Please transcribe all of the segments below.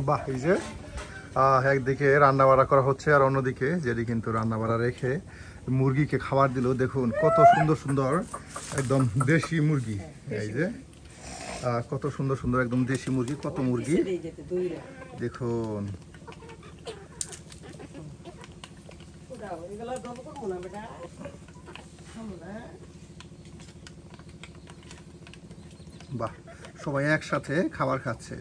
বাহ, এই যে একদিকে রান্না বাড়া করা হচ্ছে আর অন্যদিকে যেটি কিন্তু রান্না বাড়া রেখে মুরগিকে খাবার দিল। দেখুন কত সুন্দর সুন্দর একদম দেশি মুরগি। এই যে কত সুন্দর সুন্দর একদম দেশি মুরগি, কত মুরগি দেখুন। বাহ, সবাই একসাথে খাবার খাচ্ছে।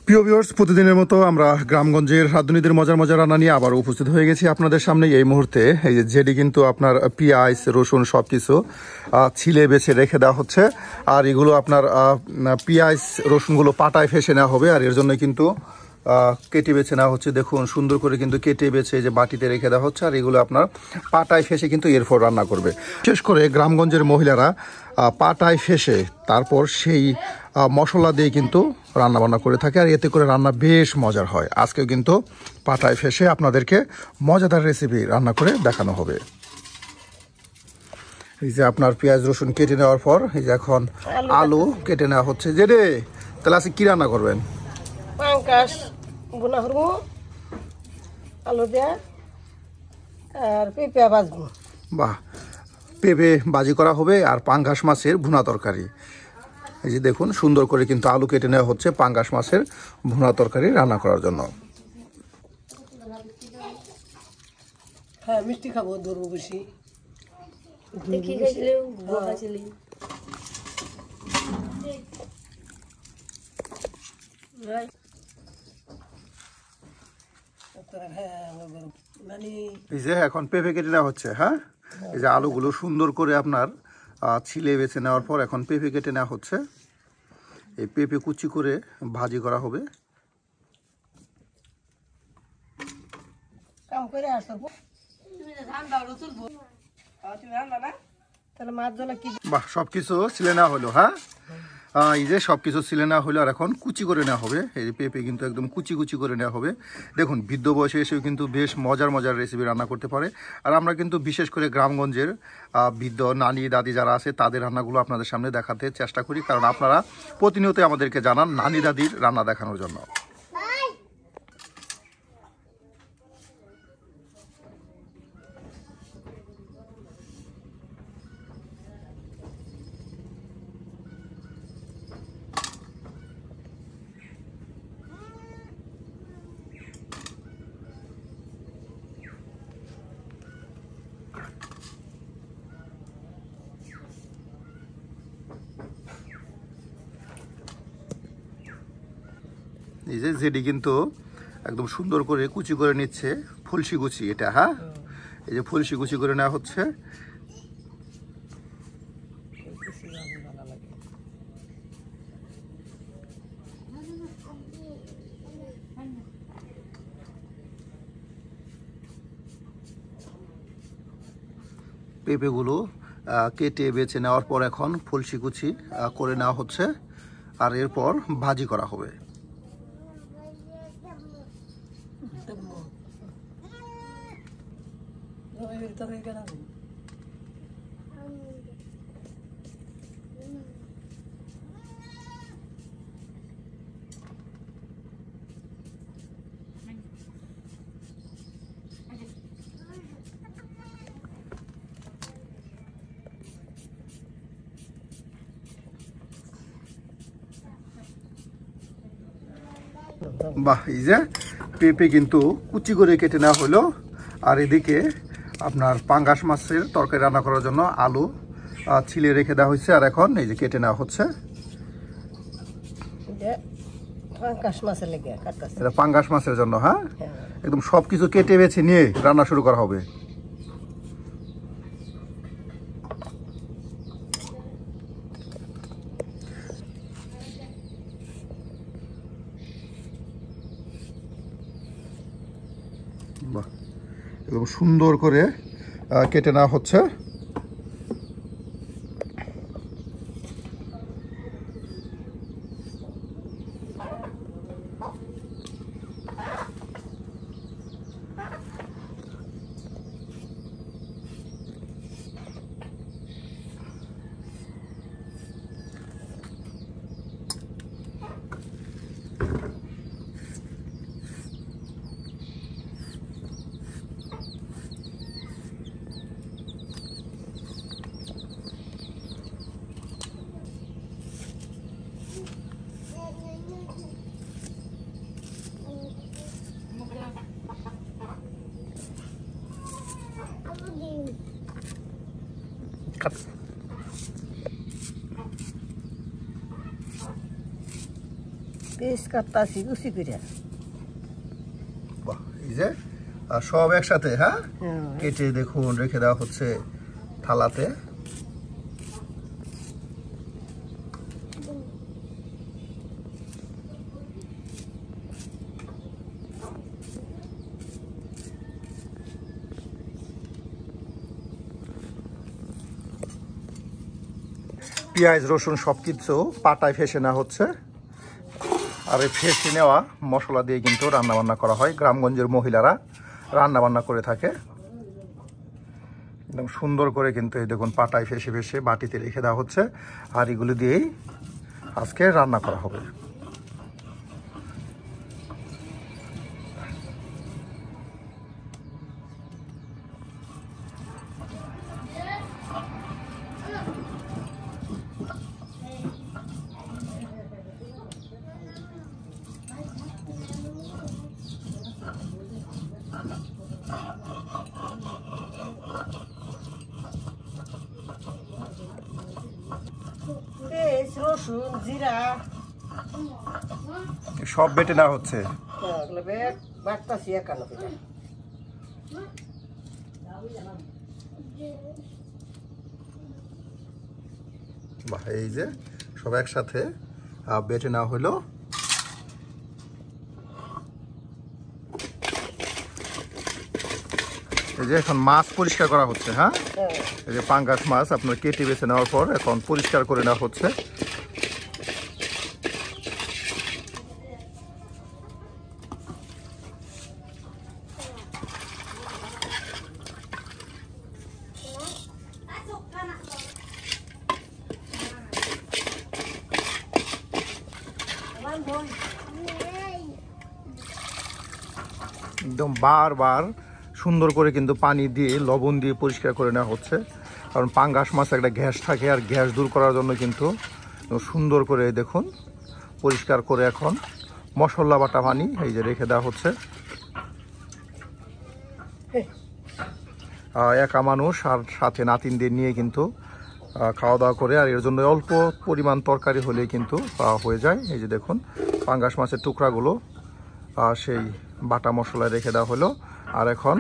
প্রিয় ভিউয়ার্স, প্রতিদিনের মতো আমরা গ্রামগঞ্জের রাঁধুনিদের মজার মজার রান্না নিয়ে আবার উপস্থিত হয়ে গেছি আপনাদের সামনে এই মুহূর্তে। এই যে যেটি কিন্তু আপনার পেঁয়াজ রসুন সব কিছু ছিলে বেছে রেখে দেওয়া হচ্ছে। আর এগুলো আপনার পেঁয়াজ রসুনগুলো পাটায় ফেসে নেওয়া হবে, আর এর জন্য কিন্তু কেটে বেছে নেওয়া হচ্ছে। দেখুন সুন্দর করে কিন্তু কেটে বেছে যে বাটিতে রেখে দেওয়া হচ্ছে, আর এগুলো আপনার পাটায় ফেসে কিন্তু এরপর রান্না করবে। বিশেষ করে গ্রামগঞ্জের মহিলারা পাটায় ফেসে তারপর সেই মশলা দিয়ে কিন্তু রান্না বান্না করে থাকে, আর এতে করে রান্না বেশ মজার হয়। আজকেও কিন্তু পাটায় ফেসে আপনাদেরকে মজাদার রেসিপি রান্না করে দেখানো হবে। এই যে আপনার পেঁয়াজ রসুন কেটে নেওয়ার পর এই যে এখন আলু কেটে নেওয়া হচ্ছে। যে রে তাহলে আজকে কি রান্না করবেন? পাঙ্কাশ বোনা করবো আলু দিয়া, আর পেঁপে ভাজবো। বাহ, পেঁপে ভাজি করা হবে আর পাঙ্গাস মাছের ভুনা তরকারি। এই যে দেখুন সুন্দর করে কিন্তু আলু কেটে নেওয়া হচ্ছে পাঙ্গাস মাছের ভুনা তরকারি রান্না করার জন্য। হ্যাঁ, মিষ্টি খাবো, ধরবো বেশি। এই যে এখন পেঁপে কেটে নেওয়া হচ্ছে। হ্যাঁ, এই যে আলুগুলো সুন্দর করে আপনার ছিলে বেছে নেওয়ার পর এখন পেঁপে কেটে নেওয়া হচ্ছে। এই পেঁপে কুচি করে ভাজি করা হবে। বাহ, সবকিছু ছিলে নেওয়া হলো। হ্যাঁ, এই যে সবকিছু ছিলে নেওয়া হলো, আর এখন কুচি করে নেওয়া হবে। এই যে পেঁপে কিন্তু একদম কুচি কুচি করে নেওয়া হবে। দেখুন বৃদ্ধ বয়সে এসেও কিন্তু বেশ মজার মজার রেসিপি রান্না করতে পারে। আর আমরা কিন্তু বিশেষ করে গ্রামগঞ্জের বৃদ্ধ নানি দাদি যারা আছে তাদের রান্নাগুলো আপনাদের সামনে দেখাতে চেষ্টা করি, কারণ আপনারা প্রতিনিয়ত আমাদেরকে জানান নানি দাদির রান্না দেখানোর জন্য। এই যে যেটি কিন্তু একদম সুন্দর করে কুচি করে নিচ্ছে, ফুলসি কুচি এটা। হ্যাঁ, এই যে ফুলসি কুচি করে নেওয়া হচ্ছে। পেঁপেগুলো কেটে বেছে নেওয়ার পর এখন ফুলসি কুচি করে নেওয়া হচ্ছে, আর এরপর ভাজি করা হবে। বাহ, এই যে পেঁপে কিন্তু কুচি করে কেটে নেওয়া হলো। আর এদিকে আপনার পাঙ্গাস মাছের তরকারি রান্না করার জন্য আলু ছিলে রেখে দেওয়া হয়েছে। আর এখন এই যে কেটে নেওয়া হচ্ছে। পাঙ্গাস মাছের লেগে কাটতেছে। এটা পাঙ্গাস মাছের জন্য। হ্যাঁ, একদম সবকিছু কেটে বেছে নিয়ে রান্না শুরু করা হবে। বাহ, একদম সুন্দর করে কেটে নেওয়া হচ্ছে। পিস কাটতাছি কুচি করে। বাহ, এই যে সব একসাথে হ্যাঁ কেটে দেখুন রেখে দেওয়া হচ্ছে থালাতে। পেঁয়াজ রসুন সবকিছু পাটায় ফেসে নেওয়া হচ্ছে। আর এই ফেসে নেওয়া মশলা দিয়ে কিন্তু রান্না বান্না করা হয়। গ্রামগঞ্জের মহিলারা রান্না বান্না করে থাকে। একদম সুন্দর করে কিন্তু এই দেখুন পাটায় ফেসে ফেসে বাটিতে রেখে দেওয়া হচ্ছে। আর এগুলো দিয়েই আজকে রান্না করা হবে। পেঁয়াজ রসুন জিরা সব বেটে নেওয়া হচ্ছে। এগুলো বাটতাছি একান্ন করে। বাহ, এই যে সব একসাথে বেটে নেওয়া হলো। এই যে এখন মাছ পরিষ্কার করা হচ্ছে। হ্যাঁ, এই যে পাঙ্গাস মাছ আপনার কেটে বেছে নেওয়ার পর এখন পরিষ্কার করে নেওয়া হচ্ছে। একদম বারবার সুন্দর করে কিন্তু পানি দিয়ে লবণ দিয়ে পরিষ্কার করে নেওয়া হচ্ছে। কারণ পাঙ্গাস মাছ একটা গ্যাস থাকে, আর গ্যাস দূর করার জন্য কিন্তু সুন্দর করে দেখুন পরিষ্কার করে এখন মশলা বাটা পানি এই যে রেখে দেওয়া হচ্ছে। একা মানুষ আর সাথে নাতিনদের নিয়ে কিন্তু খাওয়া দাওয়া করে, আর এর জন্য অল্প পরিমাণ তরকারি হলেই কিন্তু হয়ে যায়। এই যে দেখুন পাঙ্গাস মাছের টুকরাগুলো সেই বাটা মশলায় রেখে দেওয়া হলো। আর এখন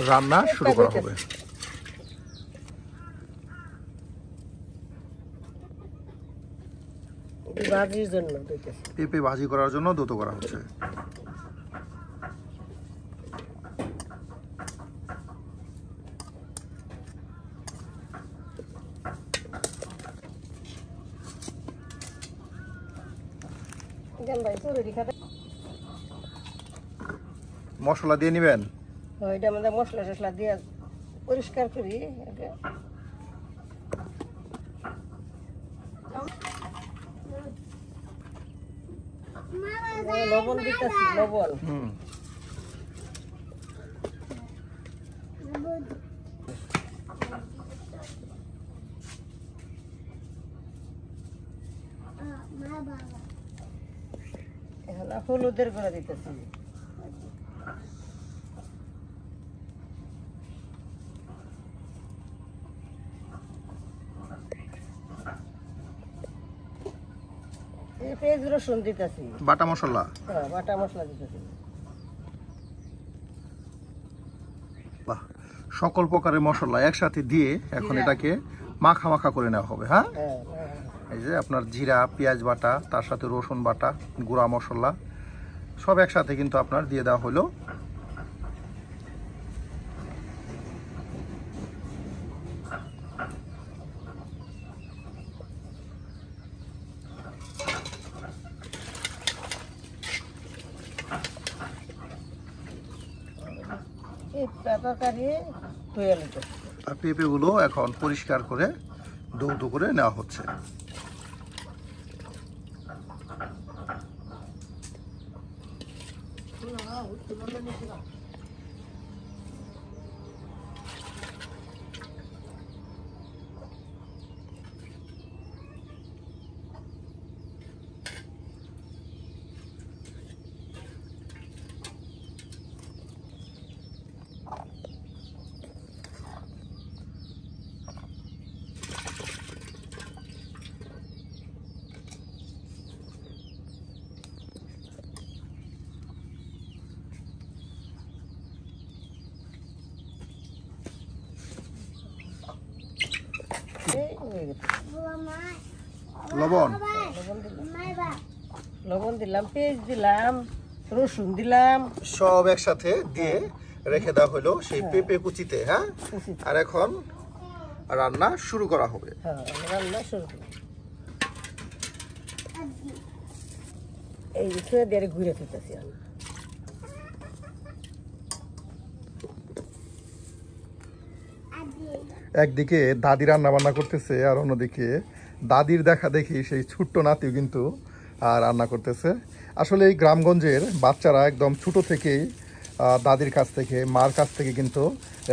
রান্না শুরু করা হবে। ভাজির জন্য পেঁপে ভাজি করার জন্য দুধ করা হচ্ছে। মশলা দিয়ে নিবেন। এটা আমাদের মশলা টসলা দিয়ে পরিষ্কার করি। লবণ দিতেছি, লবণ এখন হলুদের গুঁড়া দিতেছি। পেঁয়াজ রসুন দিতেছি, বাটা মশলা। হ্যাঁ বাটা মশলা দিতেছি। বাহ, সকল প্রকারের মশলা একসাথে দিয়ে এখন এটাকে মাখা মাখা করে নেওয়া হবে। হ্যাঁ, হ্যাঁ এই যে আপনার জিরা, পেঁয়াজ বাটা, তার সাথে রসুন বাটা, গুঁড়া মশলা সব একসাথে কিন্তু আপনার দিয়ে দেওয়া হলো। এই তরকারি ধুয়ে নিতে। আর পেঁপেগুলো এখন পরিষ্কার করে দৌতো করে নেওয়া হচ্ছে। লবণ, লবণ দিলাম, পেঁয়াজ দিলাম, রসুন দিলাম, সব একসাথে দিয়ে রেখে দেওয়া হলো সেই পেঁপে কুচিতে। হ্যাঁ, আর এখন রান্না শুরু করা হবে। হ্যাঁ রান্না শুরু করি। এই যে ছুঁয়ে দিয়ে ঘুরে ফিরতেছি আমি। একদিকে দাদি রান্না বান্না করতেছে, আর অন্যদিকে দাদির দেখা দেখি সেই ছোট্ট নাতিও কিন্তু রান্না করতেছে। আসলে এই গ্রামগঞ্জের বাচ্চারা একদম ছোট থেকেই দাদির কাছ থেকে, মার কাছ থেকে কিন্তু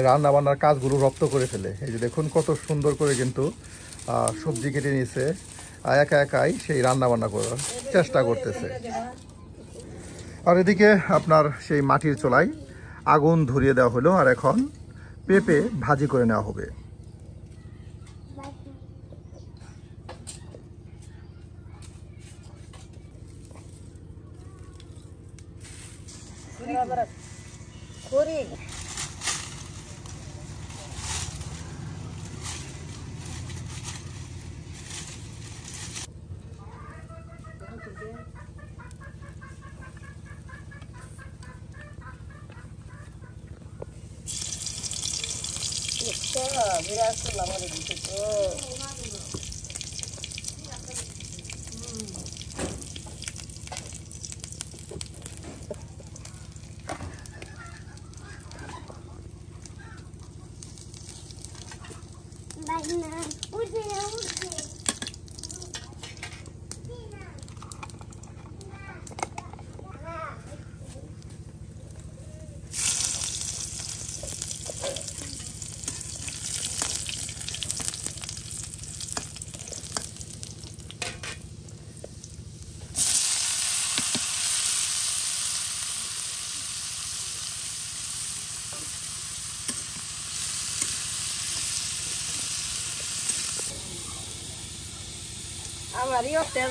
রান্না বান্নার কাজগুলো রপ্ত করে ফেলে। এই যে দেখুন কত সুন্দর করে কিন্তু সবজি কেটে নিয়েছে, একা একাই সেই রান্না বান্না করার চেষ্টা করতেছে। আর এদিকে আপনার সেই মাটির চুলায় আগুন ধরিয়ে দেওয়া হলো, আর এখন পেঁপে ভাজি করে নেওয়া হবে। করি বিরাট করলাম আমাদের দিকে তো। আমারই হোটেল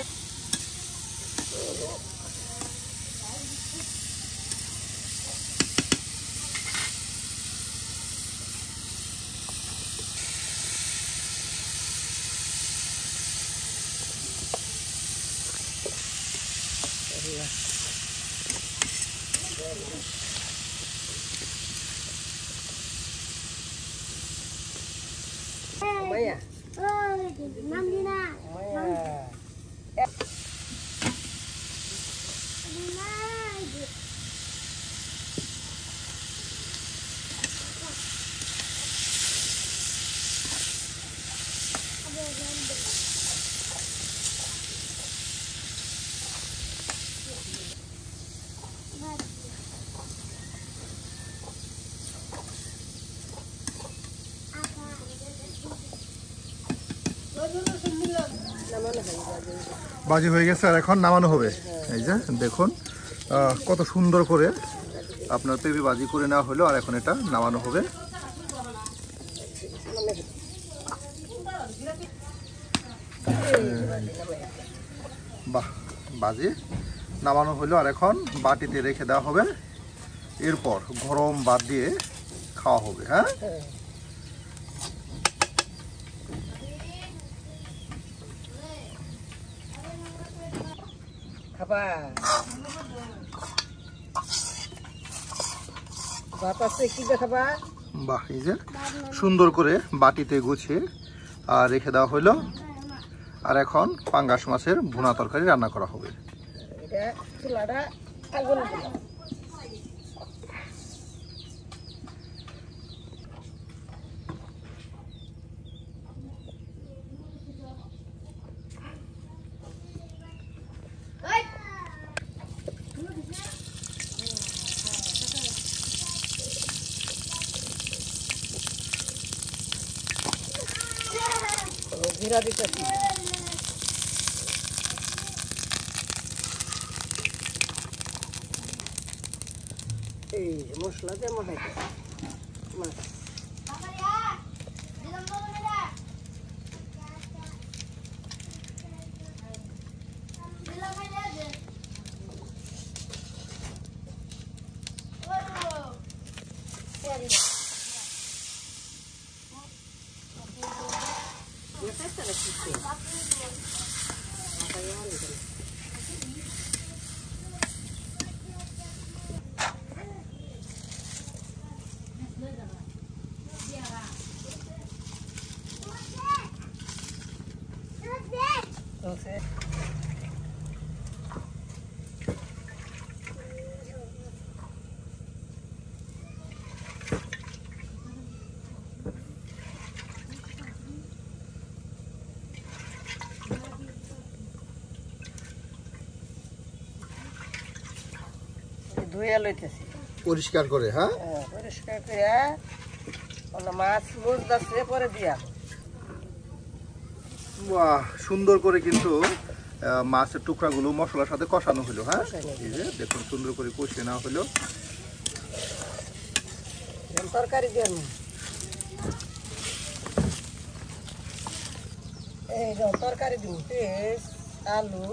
Maya. Nandina. Maya. ভাজি হয়ে গেছে, আর এখন নামানো হবে। এই যে দেখুন কত সুন্দর করে আপনার পেঁপে ভাজি করে নেওয়া হলো। আর এখন এটা নামানো হবে। বাহ, ভাজি নামানো হলো। আর এখন বাটিতে রেখে দেওয়া হবে। এরপর গরম ভাত দিয়ে খাওয়া হবে। হ্যাঁ, খাবা ভাত আছে কি দেখাবা? বাহ, এই যে সুন্দর করে বাটিতে গুছিয়ে রেখে দেওয়া হলো। আর এখন পাঙ্গাস মাছের ভুনা তরকারি রান্না করা হবে। এটা চুলাটা আগুন দিলাম। জিরা দিতেছি। এই মশলা দিয়ে মাখাইতেছি মাছ। Entonces, ধুয়ে লইতেছি পরিষ্কার করে। হ্যাঁ, পরিষ্কার করে মাছ মুজ যাচ্ছে পরে দিয়া। বাহ, সুন্দর করে কিন্তু মাছের টুকরাগুলো মশলার সাথে কষানো হলো। হ্যাঁ, এই যে দেখুন সুন্দর করে কষিয়ে নেওয়া হলো। তরকারি দিয়ে এই তরকারি দিব পেঁয়াজ আলু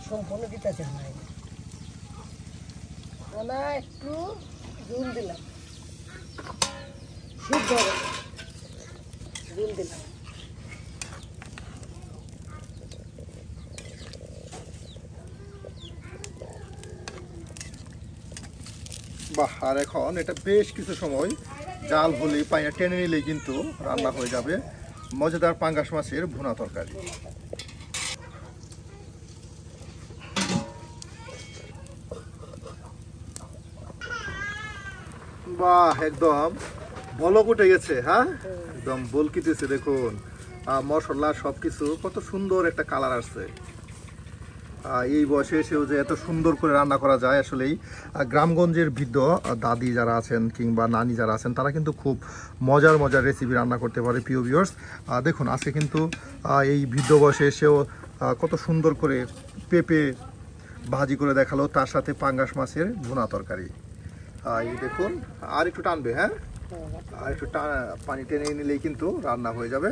সম্পূর্ণ দিতেছে না একটু ঝুল দিলাম, সিদ্ধ ঝুল দিলাম। বাহ, আর এখন এটা বেশ কিছু সময় জাল হলে পানিটা টেনে নিলেই কিন্তু রান্না হয়ে যাবে মজাদার পাঙ্গাস মাছের ভুনা তরকারি। বাহ, একদম বলক উঠে গেছে। হ্যাঁ, একদম বলকিতেছে। দেখুন মশলা সবকিছু কত সুন্দর একটা কালার আসছে। এই বয়সে এসেও যে এত সুন্দর করে রান্না করা যায়, আসলেই গ্রামগঞ্জের বৃদ্ধ দাদি যারা আছেন কিংবা নানি যারা আছেন তারা কিন্তু খুব মজার মজার রেসিপি রান্না করতে পারে। প্রিয় ভিউয়ার্স, দেখুন আজকে কিন্তু এই বৃদ্ধ বয়সে এসেও কত সুন্দর করে পেঁপে ভাজি করে দেখালো, তার সাথে পাঙ্গাস মাছের ভুনা তরকারি। এই দেখুন আর একটু টানবে। হ্যাঁ, আর একটু পানি টেনে নিলেই কিন্তু রান্না হয়ে যাবে।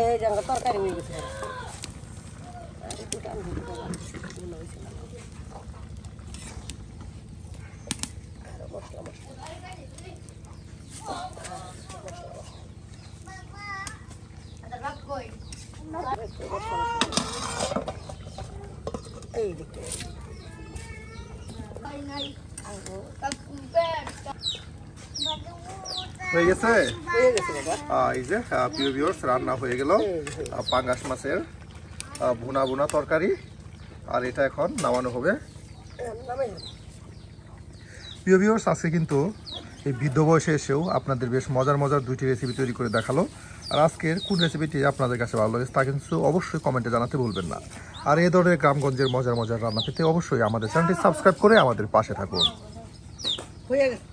এই যে তরকারি হয়ে গেছে। এই দেখতে হয়ে গেছে। হয়ে গেছে বাবা। এই যে প্রিয় ভিউয়ার্স, রান্না হয়ে গেল পাঙ্গাস মাছের ভুনা ভুনা তরকারি। আর এটা এখন নামানো হবে। প্রিয় ভিউয়ার্স, আজকে কিন্তু এই বৃদ্ধ বয়সে এসেও আপনাদের বেশ মজার মজার দুইটি রেসিপি তৈরি করে দেখালো। আর আজকের কোন রেসিপিটি আপনাদের কাছে ভালো লাগে তা কিন্তু অবশ্যই কমেন্টে জানাতে ভুলবেন না। আর এই ধরনের গ্রামগঞ্জের মজার মজার রান্না পেতে অবশ্যই আমাদের চ্যানেলটি সাবস্ক্রাইব করে আমাদের পাশে থাকুন। হয়ে গেছে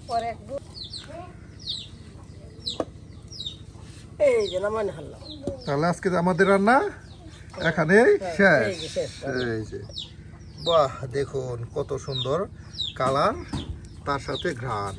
পরে এই যে নামানি হারলাম। তাহলে আজকে আমাদের রান্না এখানে শেষ। এই যে শেষ। এই যে বাহ, দেখুন কত সুন্দর কালার, তার সাথে ঘ্রাণ।